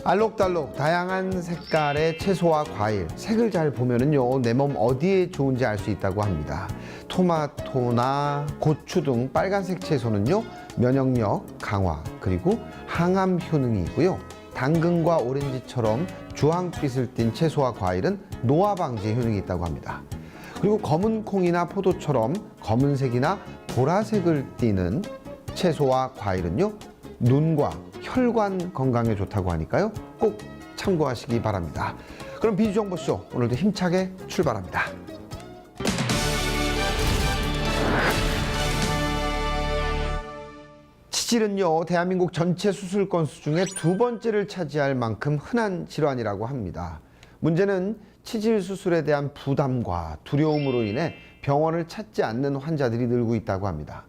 알록달록 다양한 색깔의 채소와 과일, 색을 잘 보면은요, 내 몸 어디에 좋은지 알 수 있다고 합니다. 토마토나 고추 등 빨간색 채소는요, 면역력 강화, 그리고 항암 효능이 있고요. 당근과 오렌지처럼 주황빛을 띤 채소와 과일은 노화 방지 효능이 있다고 합니다. 그리고 검은 콩이나 포도처럼 검은색이나 보라색을 띠는 채소와 과일은요, 눈과 혈관 건강에 좋다고 하니까요, 꼭 참고하시기 바랍니다. 그럼 비주정보쇼 오늘도 힘차게 출발합니다. 치질은요, 대한민국 전체 수술 건수 중에 두 번째를 차지할 만큼 흔한 질환이라고 합니다. 문제는 치질 수술에 대한 부담과 두려움으로 인해 병원을 찾지 않는 환자들이 늘고 있다고 합니다.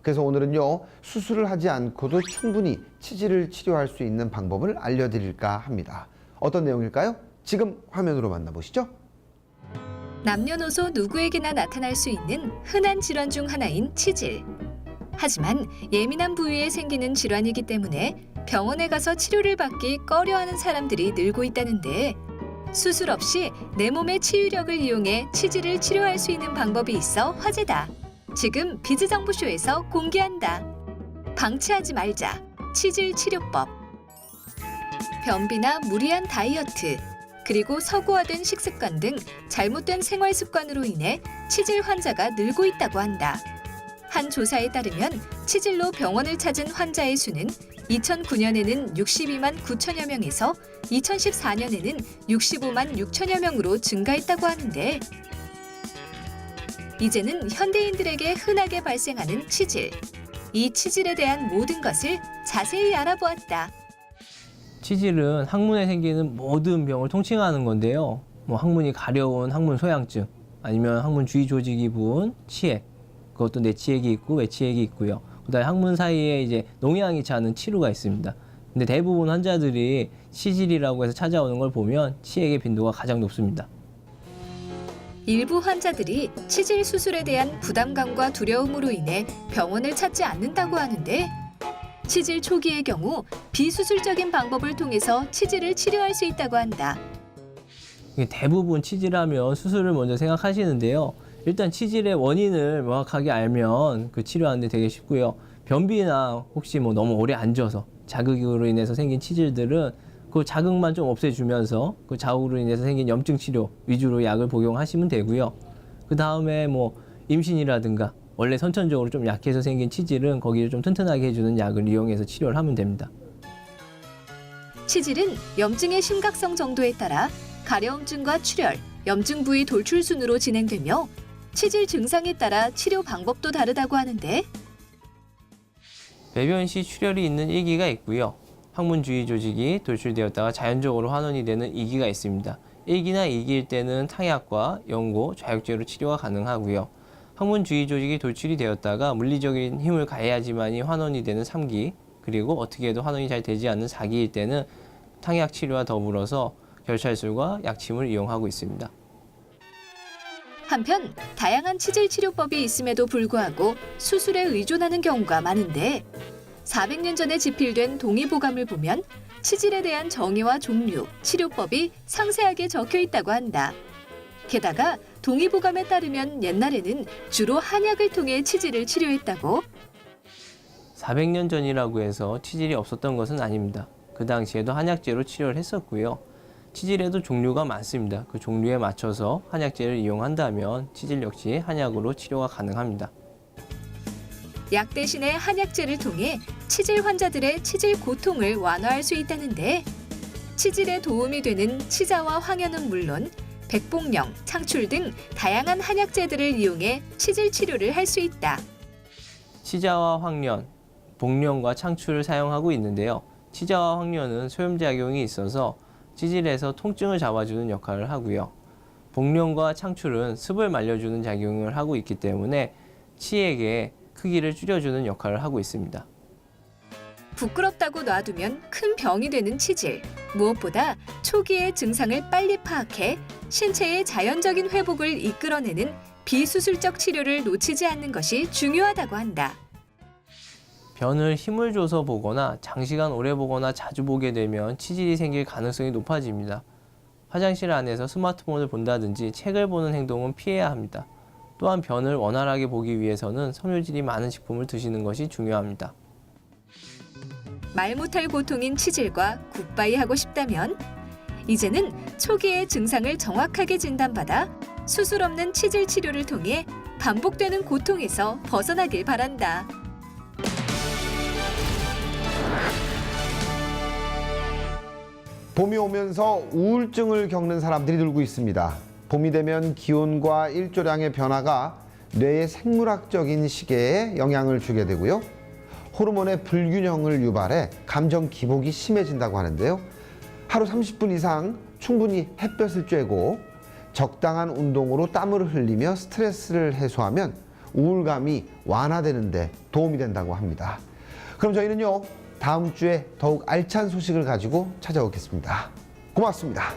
그래서 오늘은요, 수술을 하지 않고도 충분히 치질을 치료할 수 있는 방법을 알려드릴까 합니다. 어떤 내용일까요? 지금 화면으로 만나보시죠. 남녀노소 누구에게나 나타날 수 있는 흔한 질환 중 하나인 치질. 하지만 예민한 부위에 생기는 질환이기 때문에 병원에 가서 치료를 받기 꺼려하는 사람들이 늘고 있다는데, 수술 없이 내 몸의 치유력을 이용해 치질을 치료할 수 있는 방법이 있어 화제다. 지금 비즈정보쇼에서 공개한다. 방치하지 말자. 치질 치료법. 변비나 무리한 다이어트, 그리고 서구화된 식습관 등 잘못된 생활 습관으로 인해 치질 환자가 늘고 있다고 한다. 한 조사에 따르면 치질로 병원을 찾은 환자의 수는 2009년에는 62만 9천여 명에서 2014년에는 65만 6천여 명으로 증가했다고 하는데, 이제는 현대인들에게 흔하게 발생하는 치질. 이 치질에 대한 모든 것을 자세히 알아보았다. 치질은 항문에 생기는 모든 병을 통칭하는 건데요. 항문이 가려운 항문 소양증, 아니면 항문 주위 조직이 부은 치액, 그것도 내치액이 있고 외치액이 있고요. 그다음에 항문 사이에 이제 농양이 차는 치루가 있습니다. 근데 대부분 환자들이 치질이라고 해서 찾아오는 걸 보면 치액의 빈도가 가장 높습니다. 일부 환자들이 치질 수술에 대한 부담감과 두려움으로 인해 병원을 찾지 않는다고 하는데, 치질 초기의 경우 비수술적인 방법을 통해서 치질을 치료할 수 있다고 한다. 대부분 치질하면 수술을 먼저 생각하시는데요. 일단 치질의 원인을 명확하게 알면 그 치료하는데 되게 쉽고요. 변비나 혹시 너무 오래 앉아서 자극으로 인해서 생긴 치질들은 그 자극만 좀 없애주면서 그 자극으로 인해서 생긴 염증 치료 위주로 약을 복용하시면 되고요. 그 다음에 임신이라든가 원래 선천적으로 좀 약해서 생긴 치질은 거기를 좀 튼튼하게 해주는 약을 이용해서 치료를 하면 됩니다. 치질은 염증의 심각성 정도에 따라 가려움증과 출혈, 염증 부위 돌출 순으로 진행되며, 치질 증상에 따라 치료 방법도 다르다고 하는데, 배변 시 출혈이 있는 일기가 있고요. 항문 주위 조직이 돌출되었다가 자연적으로 환원이 되는 2기가 있습니다. 1기나 2기일 때는 탕약과 연고, 좌익제로 치료가 가능하고요. 항문 주위 조직이 돌출이 되었다가 물리적인 힘을 가해야지만이 환원이 되는 3기, 그리고 어떻게 해도 환원이 잘 되지 않는 4기일 때는 탕약 치료와 더불어서 결찰술과 약침을 이용하고 있습니다. 한편 다양한 치질 치료법이 있음에도 불구하고 수술에 의존하는 경우가 많은데, 400년 전에 집필된 동의보감을 보면 치질에 대한 정의와 종류, 치료법이 상세하게 적혀 있다고 한다. 게다가 동의보감에 따르면 옛날에는 주로 한약을 통해 치질을 치료했다고. 400년 전이라고 해서 치질이 없었던 것은 아닙니다. 그 당시에도 한약제로 치료를 했었고요. 치질에도 종류가 많습니다. 그 종류에 맞춰서 한약제를 이용한다면 치질 역시 한약으로 치료가 가능합니다. 약 대신에 한약제를 통해 치질 환자들의 치질 고통을 완화할 수 있다는데, 치질에 도움이 되는 치자와 황연은 물론 백복령, 창출 등 다양한 한약제들을 이용해 치질 치료를 할 수 있다. 치자와 황련, 복령과 창출을 사용하고 있는데요. 치자와 황련은 소염작용이 있어서 치질에서 통증을 잡아주는 역할을 하고요. 복령과 창출은 습을 말려주는 작용을 하고 있기 때문에 치액의 크기를 줄여주는 역할을 하고 있습니다. 부끄럽다고 놔두면 큰 병이 되는 치질. 무엇보다 초기의 증상을 빨리 파악해 신체의 자연적인 회복을 이끌어내는 비수술적 치료를 놓치지 않는 것이 중요하다고 한다. 변을 힘을 줘서 보거나 장시간 오래 보거나 자주 보게 되면 치질이 생길 가능성이 높아집니다. 화장실 안에서 스마트폰을 본다든지 책을 보는 행동은 피해야 합니다. 또한 변을 원활하게 보기 위해서는 섬유질이 많은 식품을 드시는 것이 중요합니다. 말 못할 고통인 치질과 굿바이 하고 싶다면 이제는 초기의 증상을 정확하게 진단받아 수술 없는 치질 치료를 통해 반복되는 고통에서 벗어나길 바란다. 봄이 오면서 우울증을 겪는 사람들이 늘고 있습니다. 봄이 되면 기온과 일조량의 변화가 뇌의 생물학적인 시계에 영향을 주게 되고요. 호르몬의 불균형을 유발해 감정 기복이 심해진다고 하는데요. 하루 30분 이상 충분히 햇볕을 쬐고 적당한 운동으로 땀을 흘리며 스트레스를 해소하면 우울감이 완화되는 데 도움이 된다고 합니다. 그럼 저희는요, 다음 주에 더욱 알찬 소식을 가지고 찾아오겠습니다. 고맙습니다.